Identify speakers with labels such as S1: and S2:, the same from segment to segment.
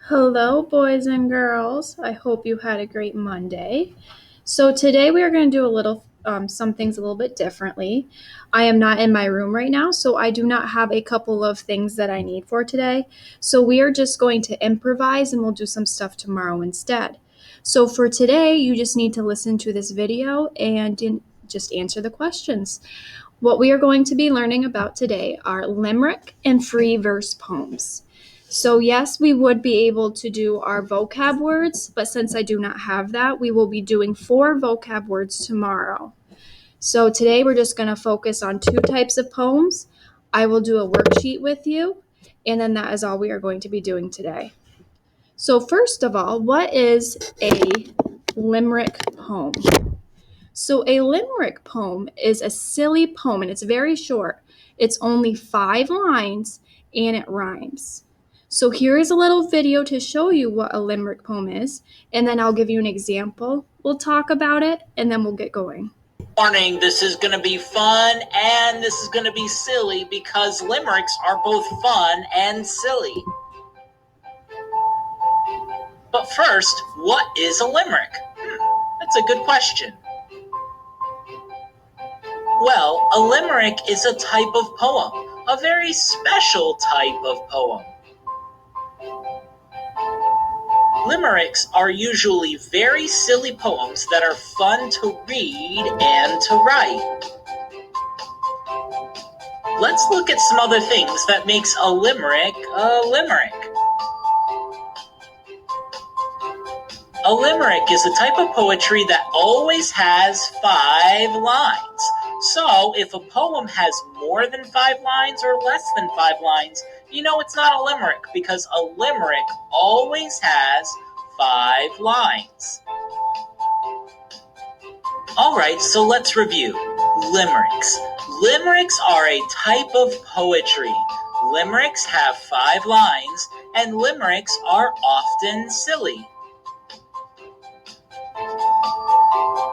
S1: Hello, boys and girls. I hope you had a great Monday. So, today we are going to do some things a little bit differently. I am not in my room right now, so I do not have a couple of things that I need for today. So, we are just going to improvise and we'll do some stuff tomorrow instead. So, for today, you just need to listen to this video and just answer the questions. What we are going to be learning about today are limerick and free verse poems. So, yes, we would be able to do our vocab words, but since I do not have that, we will be doing 4 vocab words tomorrow. So, today we're just going to focus on 2 types of poems. I will do a worksheet with you, and then that is all we are going to be doing today. So, first of all, what is a limerick poem? So, a limerick poem is a silly poem and it's very short. It's only 5 lines and it rhymes. So, here is a little video to show you what a limerick poem is, and then I'll give you an example. We'll talk about it and then we'll get going.
S2: Warning, this is going to be fun and this is going to be silly because limericks are both fun and silly. But first, what is a limerick? That's a good question. Well, a limerick is a type of poem, a very special type of poem. Limericks are usually very silly poems that are fun to read and to write. Let's look at some other things that makes a limerick a limerick. A limerick is a type of poetry that always has 5 lines. So, if a poem has more than 5 lines or less than 5 lines, you know it's not a limerick because a limerick always has 5 lines. Alright, so let's review. Limericks. Limericks are a type of poetry. Limericks have 5 lines, and limericks are often silly.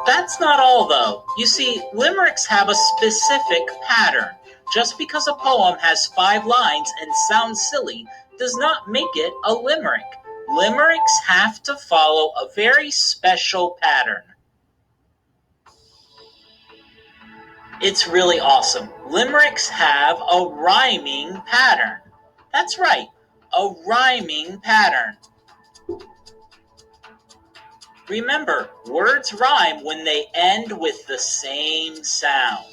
S2: That's not all, though. You see, limericks have a specific pattern. Just because a poem has 5 lines and sounds silly does not make it a limerick. Limericks have to follow a very special pattern. It's really awesome. Limericks have a rhyming pattern. That's right, a rhyming pattern. Remember, words rhyme when they end with the same sound.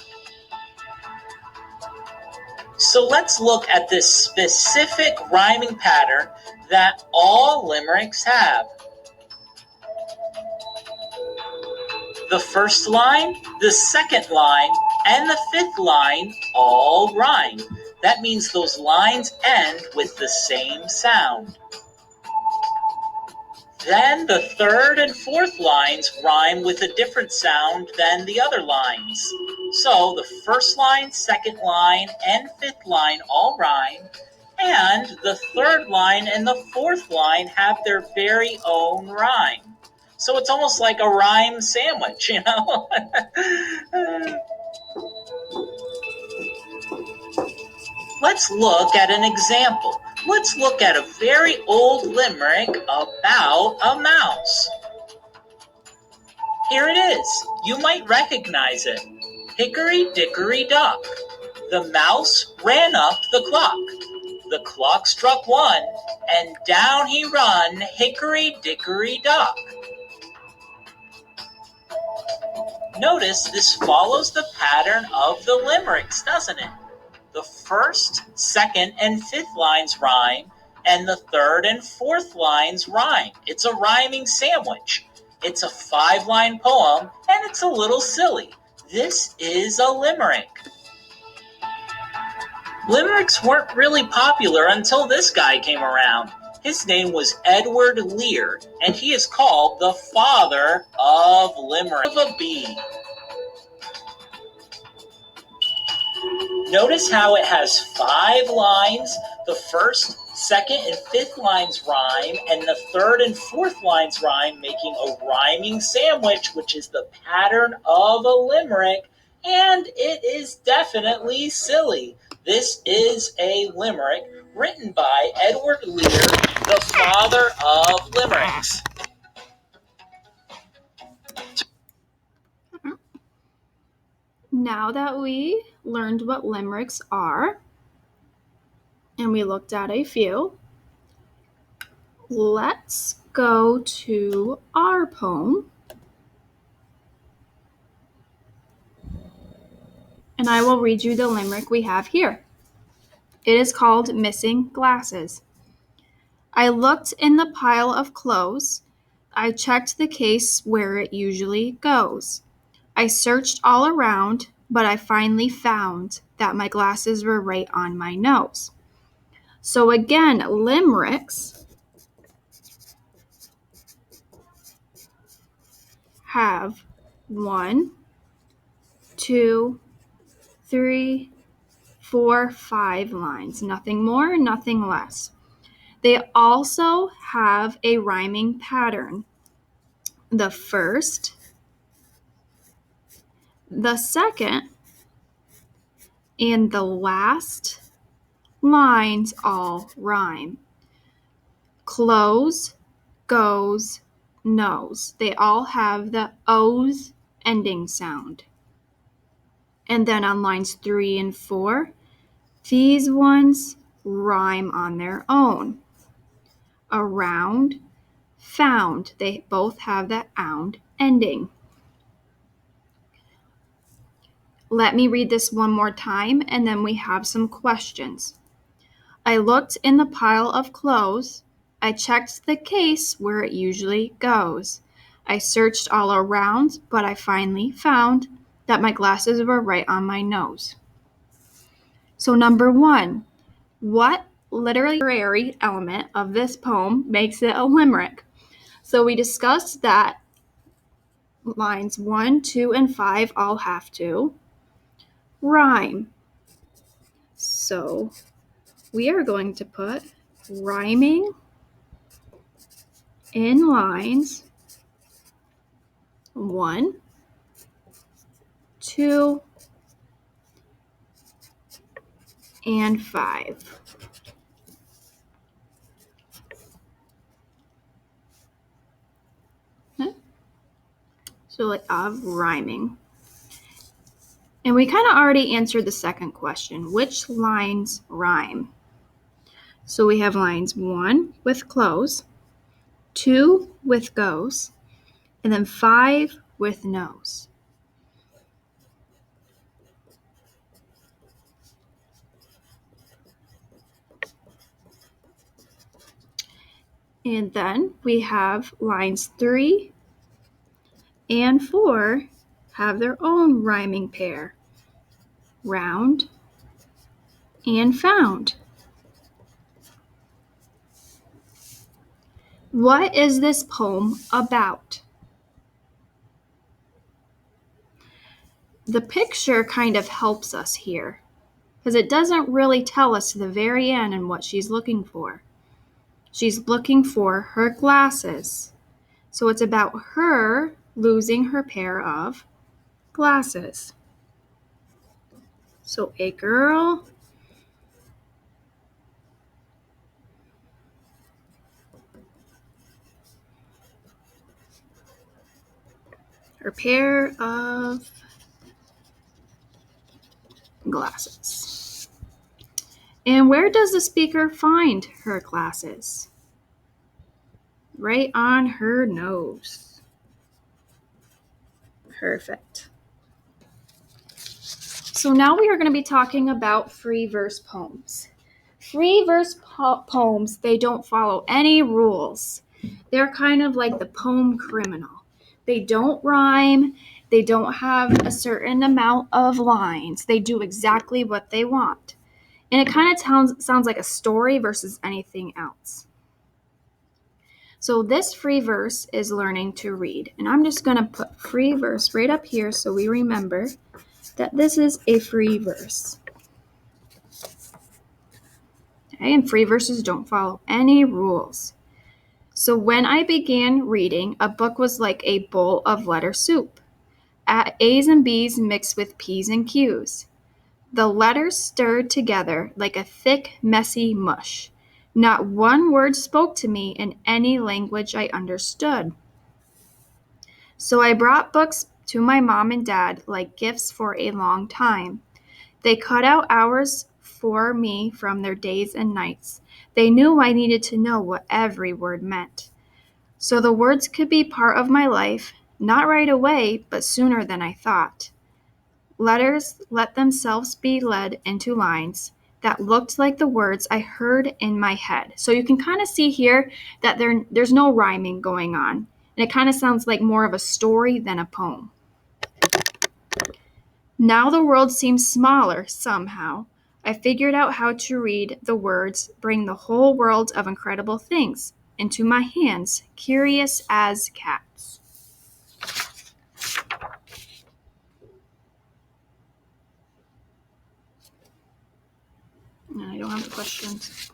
S2: So let's look at this specific rhyming pattern that all limericks have. The first line, the second line, and the 5th line all rhyme. That means those lines end with the same sound. Then the 3rd and 4th lines rhyme with a different sound than the other lines. So the first line, second line, and 5th line all rhyme, and the 3rd line and the 4th line have their very own rhyme. So it's almost like a rhyme sandwich, you know? Let's look at an example. Let's look at a very old limerick about a mouse. Here it is. You might recognize it. Hickory dickory dock. The mouse ran up the clock. The clock struck 1, and down he run, hickory dickory dock. Notice this follows the pattern of the limericks, doesn't it? The 1st, 2nd, and 5th lines rhyme, and the 3rd and 4th lines rhyme. It's a rhyming sandwich. It's a 5-line poem, and it's a little silly. This is a limerick. Limericks weren't really popular until this guy came around. His name was Edward Lear, and he is called the father of limerick. Of a bee. Notice how it has 5 lines. The 1st, 2nd, and 5th lines rhyme, and the 3rd and 4th lines rhyme, making a rhyming sandwich, which is the pattern of a limerick, and it is definitely silly. This is a limerick written by Edward Lear, the father father of limericks.
S1: Now that we learned what limericks are, and we looked at a few, let's go to our poem. And I will read you the limerick we have here. It is called Missing Glasses. I looked in the pile of clothes. I checked the case where it usually goes. I searched all around, but I finally found that my glasses were right on my nose. So again, limericks have 1, 2, 3, 4, 5 lines. Nothing more, nothing less. They also have a rhyming pattern. The first, the second, and the last lines all rhyme. Close, goes, nose. They all have the O's ending sound. And then on lines 3 and 4, these ones rhyme on their own. Around, found. They both have the ound ending. Let me read this one more time, and then we have some questions. I looked in the pile of clothes. I checked the case where it usually goes. I searched all around, but I finally found that my glasses were right on my nose. So number 1, what literary element of this poem makes it a limerick? So we discussed that lines 1, 2, and 5 all have to rhyme. So we are going to put rhyming in lines 1, 2, and 5. Okay. So like of rhyming. And we kind of already answered the second question. Which lines rhyme? So we have lines 1 with close, 2 with goes, and then 5 with nose. And then we have lines 3 and 4 have their own rhyming pair, round and found. What is this poem about? The picture kind of helps us here because it doesn't really tell us to the very end and what she's looking for. She's looking for her glasses. So it's about her losing her pair of glasses. So a girl her pair of glasses. And where does the speaker find her glasses? Right on her nose. Perfect. So now we are going to be talking about free verse poems. Free verse poems, they don't follow any rules. They're kind of like the poem criminal. They don't rhyme. They don't have a certain amount of lines. They do exactly what they want. And it kind of sounds like a story versus anything else. So this free verse is learning to read. And I'm just going to put free verse right up here so we remember that this is a free verse. Okay, and free verses don't follow any rules. So when I began reading, a book was like a bowl of letter soup. A's and B's mixed with P's and Q's. The letters stirred together like a thick, messy mush. Not one word spoke to me in any language I understood. So I brought books to my mom and dad like gifts for a long time. They cut out hours for me from their days and nights. They knew I needed to know what every word meant. So the words could be part of my life, not right away, but sooner than I thought. Letters let themselves be led into lines that looked like the words I heard in my head. So you can kind of see here that there's no rhyming going on. And it kind of sounds like more of a story than a poem. Now the world seems smaller somehow. I figured out how to read the words, bring the whole world of incredible things into my hands, curious as cats. I don't have the questions.